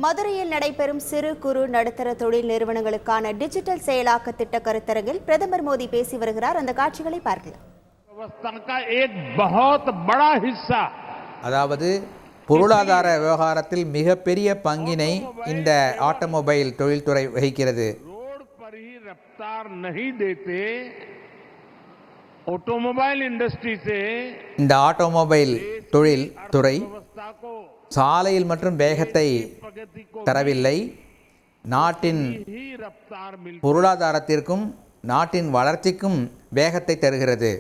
மதுரையில் நடைபெறும் சிறு குறு நடுத்தர தொழில் நிறுவனங்களுக்கான டிஜிட்டல் செயலாக்க திட்ட கருத்தரங்கில் பிரதமர் மோடி பேசி வருகிறார். அந்த காட்சிகளை பார்க்கலாம். அதாவது பொருளாதார விவகாரத்தில் மிகப்பெரிய பங்கினை இந்த ஆட்டோமொபைல் தொழில்துறை வகிக்கிறது. இந்த ஆட்டோமொபைல் தொழில்துறை சாலையில் மற்றும் வேகத்தை தரவில்லை, நாட்டின் பொருளாதாரத்திற்கும் நாட்டின் வளர்ச்சிக்கும் வேகத்தை தருகிறது.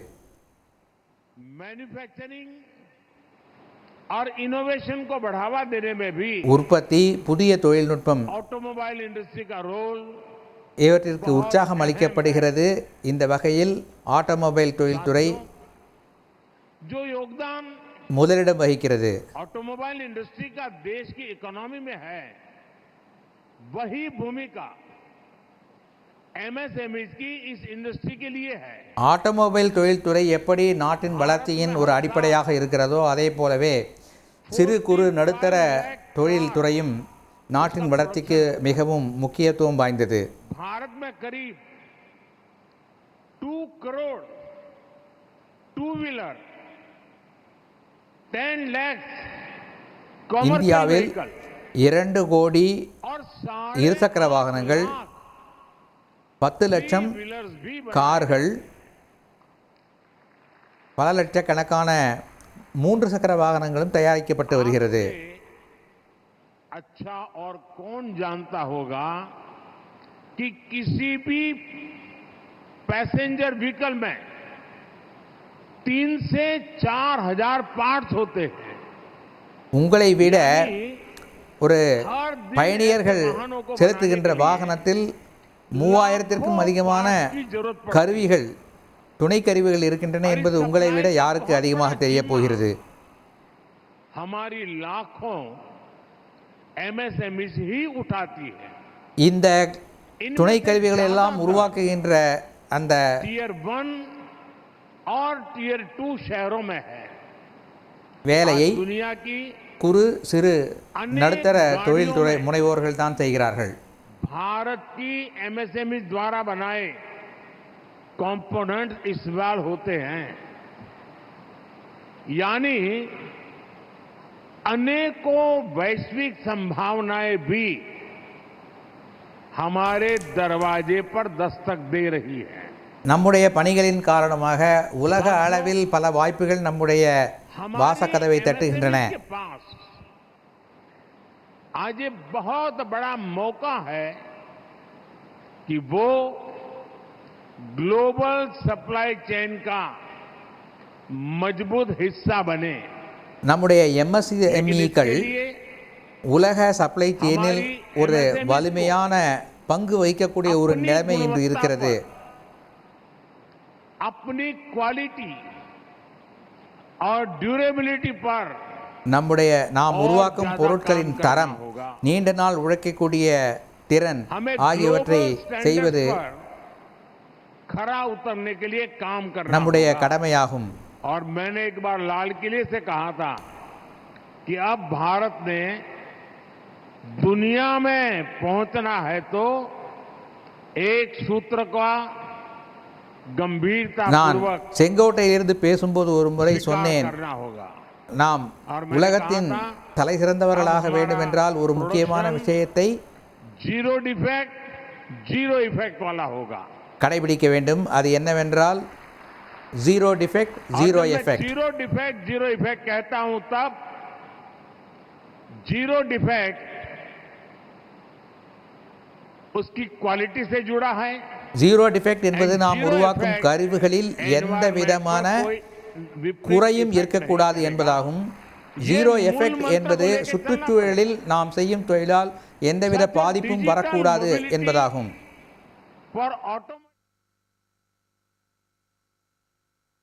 உற்பத்தி, புதிய தொழில்நுட்பம் இவற்றிற்கு உற்சாகம் அளிக்கப்படுகிறது. இந்த வகையில் ஆட்டோமொபைல் தொழில்துறை முதலிடம் வகிக்கிறது. ऑटोमोबाइल इंडस्ट्री का देश की इकोनॉमी में है, वही भूमिका एमएसएमई की इस इंडस्ट्री के लिए है. ஆட்டோமொபைல் தொழில்துறை எப்படி நாட்டின் வளர்ச்சியின் ஒரு அடிப்படையாக இருக்கிறதோ அதே போலவே சிறு குறு நடுத்தர தொழில்துறையும் நாட்டின் வளர்ச்சிக்கு மிகவும் முக்கியத்துவம் வாய்ந்தது. भारत में करीब 2 करोड़ टू व्हीलर, இந்தியாவில் 2 கோடி இருசக்கர வாகனங்கள், 10 லட்சம் கார்கள், பல லட்சக்கணக்கான 3 சக்கர வாகனங்களும் தயாரிக்கப்பட்டு வருகிறது. अच्छा और कौन जानता होगा कि किसी भी पैसेंजर व्हीकल में 3 से 4 हजार पार्ट्स होते हैं. உங்களை விட ஒரு பயணியர்கள் செலுத்துகின்ற வாகனத்தில் 3000க்கும் அதிகமான கருவிகள், துணை கருவிகள் இருக்கின்றன என்பது உங்களை விட யாருக்கு அதிகமாக தெரிய போகிறது? இந்த துணை கருவிகளை எல்லாம் உருவாக்குகின்ற அந்த और टियर 2 शहरों में है. வேலையை குறு சிறு நடுத்தர தொழில்துறை முனைவோர்கள் தான் செய்கிறார்கள். भारत की एमएसएमई द्वारा बनाए कंपोनेंट्स इस्तेमाल होते हैं, यानी अनेकों वैश्विक संभावनाएं भी हमारे दरवाजे पर दस्तक दे रही है. நம்முடைய பணிகளின் காரணமாக உலக அளவில் பல வாய்ப்புகள் நம்முடைய வாசக்கதவை தட்டுகின்றன. आज ये बहुत बड़ा मौका है कि वो ग्लोबल सप्लाई चेन का मजबूत हिस्सा बने. நம்முடைய எம்எஸ்எம்இக்கள் உலக சப்ளை செயினில் ஒரு வலிமையான பங்கு வகிக்கக்கூடிய ஒரு நிலைமை இன்று இருக்கிறது. अपनी क्वालिटी और ड्यूरेबिलिटी पर நாம் உருவாக்கும் பொருட்களின் தரம், நீண்ட நாள் உழைக்கக்கூடிய திறன் ஆகியவற்றை செய்வது खरा उतरने के लिए काम करना நம்முடைய கடமையாகும். और मैंने एक बार लाल किले से कहा था कि अब भारत ने दुनिया में पहुंचना है तो एक सूत्र का நான் செங்கோட்டையிலிருந்து பேசும்போது ஒரு முறை சொன்னேன், நாம் உலகத்தின் தலை சிறந்தவர்களாக வேண்டும் என்றால் ஒரு முக்கியமான விஷயத்தை கடைபிடிக்க வேண்டும். அது என்னவென்றால் zero defect zero effect. Zero effect कहता हूं तब जीरो डिफेक्ट उसकी क्वालिटी से जुड़ा है. ஜீரோ டிஃபெக்ட் என்பது நாம் உருவாக்கும் கருவிகளில் எந்த விதமான குறையும் இருக்கக்கூடாது என்பதாகும். ஜீரோ எஃபெக்ட் என்பது சுற்றுச்சூழலில் நாம் செய்யும் தொழிலால் எந்தவித பாதிப்பும் வரக்கூடாது என்பதாகும்.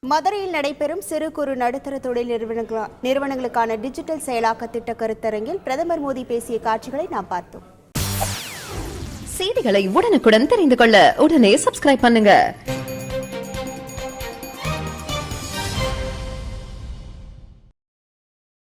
மதுரையில் நடைபெறும் சிறு குறு நடுத்தர தொழில் நிறுவனங்களுக்கான டிஜிட்டல் செயலாக்க திட்ட கருத்தரங்கில் பிரதமர் மோடி பேசிய காட்சிகளை நாம் பார்த்தோம். செய்திகளை உடனுக்குடன் தெரிந்து கொள்ள உடனே சப்ஸ்கிரைப் பண்ணுங்க.